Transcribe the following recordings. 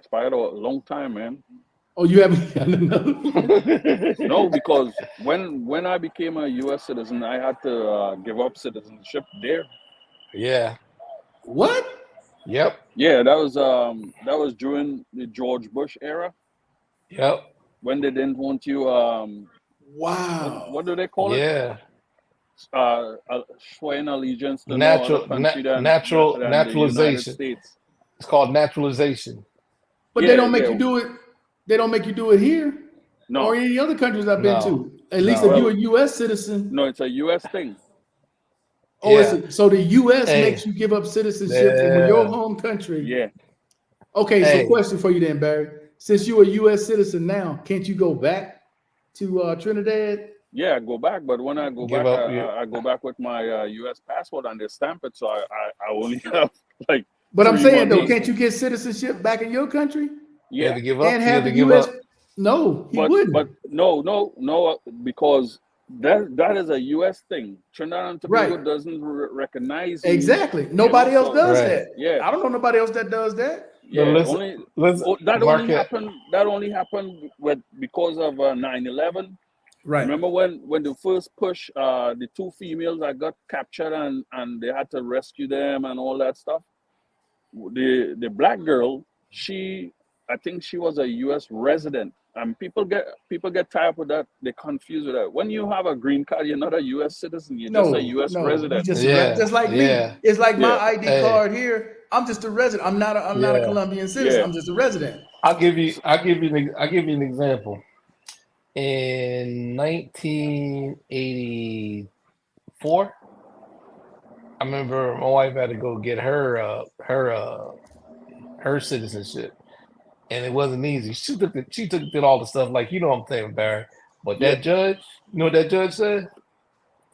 expired a long time, man. Oh, you haven't got another one? No, because when I became a U.S. citizen, I had to give up citizenship there. Yeah. What? Yep. Yeah, that was during the George Bush era Yep. when they didn't want you. What Wow. do they call it? Yeah. Swearing allegiance to no other country than the United Naturalization. States. It's called naturalization. But they Yeah, don't make yeah. you do it. They don't make you do it here or No, any other countries I've been No. to. At least if No. you're well, a U.S. citizen. no, it's a U.S. thing. Oh, Yeah. so the U.S. Hey. makes you give up citizenship from your Yeah. home country. Yeah, Okay, so Hey. question for you then, Barry. Since you're a U.S. citizen now, can't you go back to Trinidad? yeah. I go back, but when I go Give back, up your. I go back with my U.S. passport and they stamp it, so I only have like But I'm three more saying though, days. can't you get citizenship back in your country You have Yeah, to give and up. You have have the to give U.S.? up. No, he but wouldn't. no, because that is a U.S. thing. Trinidad and Right. Tobago doesn't recognize me, Exactly. Nobody else So does Right. that. yeah, I don't know nobody else that does that. But yeah. listen, listen, That only Marquette. happened. That only happened with because of 9/11. Right. Remember when the first push, the two females that got captured and they had to rescue them and all that stuff. The black girl, she I think she was a U.S. resident, and people get tired with that. They confuse with that. When you have a green card, you're not a U.S. citizen. You're just a No, U.S. no. You resident. just Yeah. just like me. Yeah. It's like my Yeah, ID Hey. card here. I'm just a resident. I'm not a Yeah. Colombian citizen. yeah. I'm just a resident. I'll give you an example. In 1984, I remember my wife had to go get her citizenship, and it wasn't easy. She took did all the stuff like you know what I'm saying, Barry. But Yeah. that judge, you know what that judge said?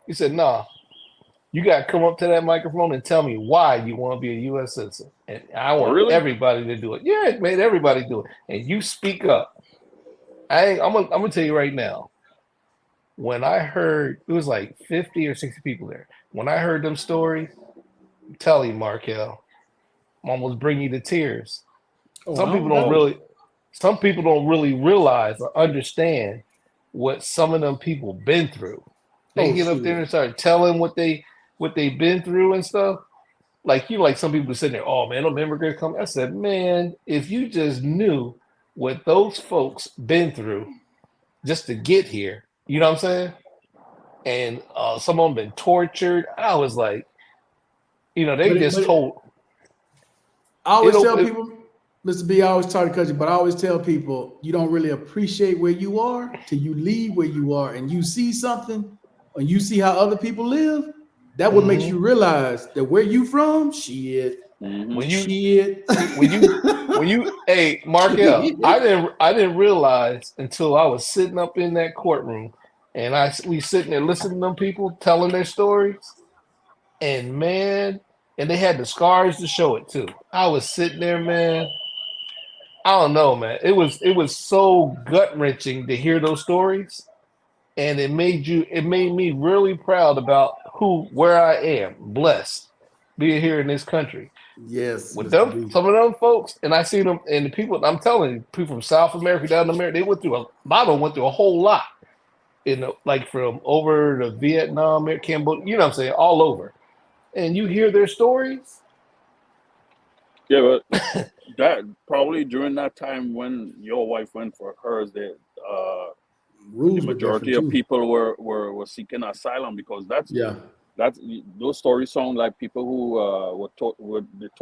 He said, "Nah, you got to come up to that microphone and tell me why you want to be a U.S. citizen, and I Oh, want really? everybody to do it. Yeah, it made everybody do it, and you speak up. I'm gonna tell you right now. When I heard it was like 50 or 60 people there. When I heard them stories, I'm telling you, Markel, almost bring you to tears. Oh, I Some people don't don't doubt Oh, it. really, some people don't really realize or understand what some of them people been through. They Oh, get up there shoot. and start telling what they've been through and stuff. Like like some people sitting there, oh man, them immigrants come. I said, man, if you just knew what those folks been through just to get here, you know what I'm saying? And some of them been tortured. I was like, they just But told I always it'll tell people, Mr. B, I always try to cut you, but I always tell people you don't really appreciate where you are till you leave where you are and you see something or you see how other people live. That what makes mhm. you realize that where you from, shit, mm-hmm. when you shit. hey Markel, Shit. I didn't realize until I was sitting up in that courtroom and we sitting there listening to them people telling their stories, and man, and they had the scars to show it too. I was sitting there, man. I don't know, man. It was so gut wrenching to hear those stories, and it made me really proud about where I am, blessed, being here in this country Yes, with Mr. them. B. Some of them folks, and I see them, and the people. I'm telling you, people from South America down to America, they went through a lot of them went through a whole lot. Like from over to Vietnam, Cambodia, you know what I'm saying, all over. And you hear their stories. Yeah, but that probably during that time when your wife went for hers, that the Rules were majority different of too. people were seeking asylum because Yeah. that's those stories sound like people who were the torture